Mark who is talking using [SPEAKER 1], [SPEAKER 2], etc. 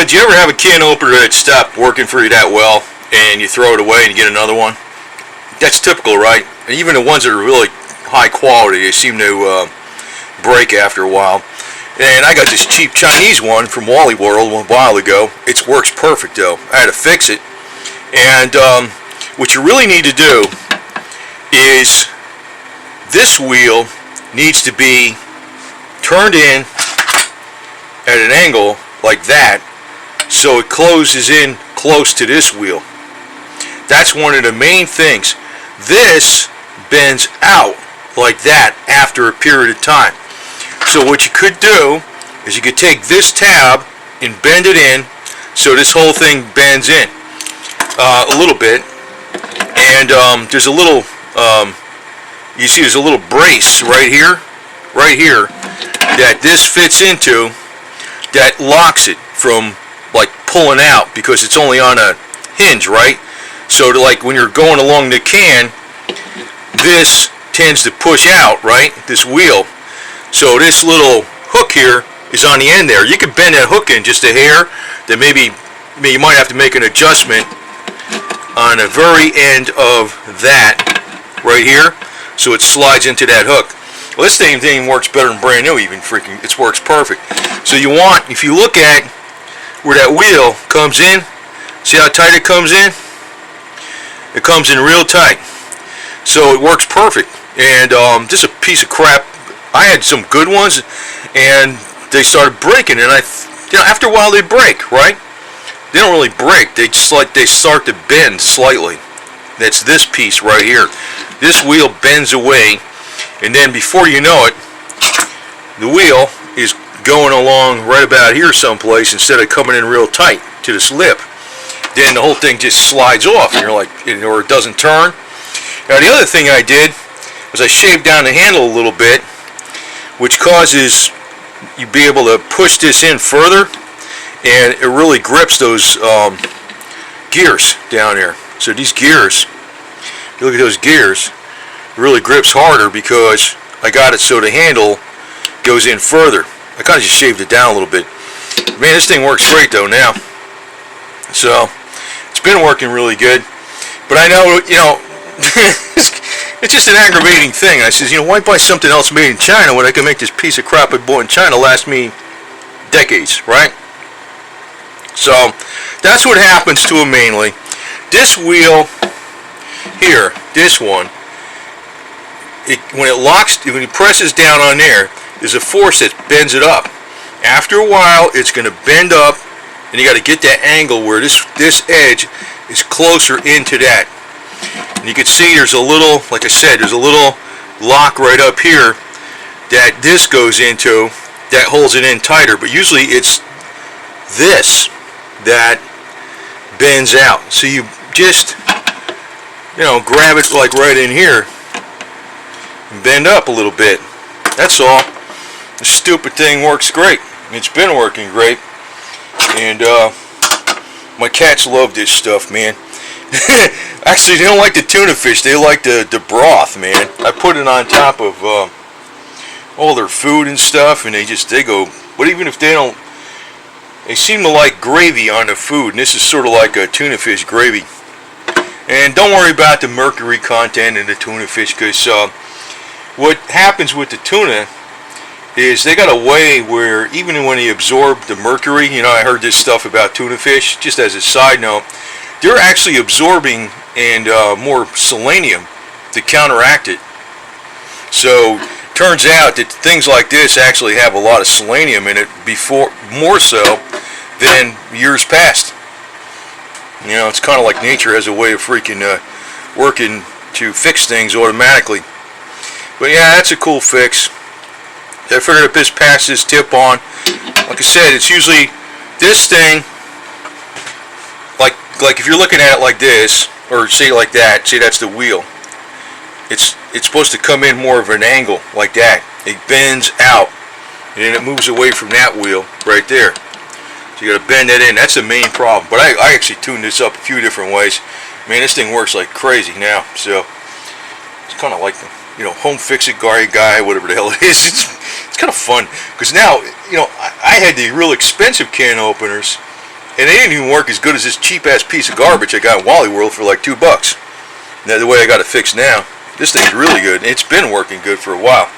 [SPEAKER 1] do you ever have a can opener that stopped working for you that well, and you throw it away and you get another one? That's typical, right? And even the ones that are really high quality, they seem to break after a while. And I got this cheap Chinese one from Wally World a while ago. It works perfect though. I had to fix it. And what you really need to do is this wheel needs to be turned in at an angle like that so it closes in close to this wheel. That's one of the main things. This bends out like that after a period of time. So what you could do is you could take this tab and bend it in so this whole thing bends in a little bit. And there's a little, you see there's a little brace right here, that this fits into, that locks it from like pulling out because it's only on a hinge, right? So to, like when you're going along the can, this tends to push out, right? This wheel. So this little hook here is on the end there. You can bend that hook in just a hair. Then maybe you might have to make an adjustment on the very end of that right here, so it slides into that hook. Well, this thing works better than brand new. Even freaking, it works perfect. So you want, if you look at where that wheel comes in, see how tight it comes in? It comes in real tight. So it works perfect. And just a piece of crap. I had some good ones, and they started breaking, and after a while they break, right? They don't really break. They just like they start to bend slightly. That's this piece right here. This wheel bends away, and then before you know it, the wheel is going along right about here someplace instead of coming in real tight to this lip. Then the whole thing just slides off, and you're like, or it doesn't turn. Now the other thing I did was I shaved down the handle a little bit, which causes you be able to push this in further, and it really grips those gears down there. So these gears, if you look at those gears, it really grips harder because I got it so the handle goes in further. I kind of just shaved it down a little bit. Man, this thing works great though now. So it's been working really good. But I know, it's just an aggravating thing. I says, why buy something else made in China when I can make this piece of crap I bought in China last me decades, right? So that's what happens to it mainly. This wheel here, this one, when it locks, when it presses down on there's a force that bends it up. After a while, it's going to bend up, and you got to get that angle where this edge is closer into that. And you can see there's a little, like I said, there's a little lock right up here that this goes into that holds it in tighter. But usually it's this that bends out. So you just, grab it like right in here and bend up a little bit. That's all. The stupid thing works great. It's been working great. And my cats love this stuff, man. Actually, they don't like the tuna fish. They like the broth, man. I put it on top of all their food and stuff, and they go. But even if they don't, they seem to like gravy on the food. And this is sort of like a tuna fish gravy. And don't worry about the mercury content in the tuna fish, because what happens with the tuna is they got a way where even when they absorb the mercury, I heard this stuff about tuna fish, just as a side note, they're actually absorbing and more selenium to counteract it. So turns out that things like this actually have a lot of selenium in it, more so than years past. It's kind of like nature has a way of freaking working to fix things automatically. But yeah, that's a cool fix. I figured if this passes this tip on, like I said, it's usually this thing, like if you're looking at it like this, or say like that, say that's the wheel, it's supposed to come in more of an angle like that. It bends out, and then it moves away from that wheel right there. So you got to bend that in. That's the main problem. But I actually tuned this up a few different ways. Man, this thing works like crazy now. So it's kind of like the home fix-it guy, whatever the hell it is. It's kind of fun because now I had the real expensive can openers, And they didn't even work as good as this cheap ass piece of garbage I got in Wally World for like $2. Now the way I got it fixed now, this thing's really good. It's been working good for a while.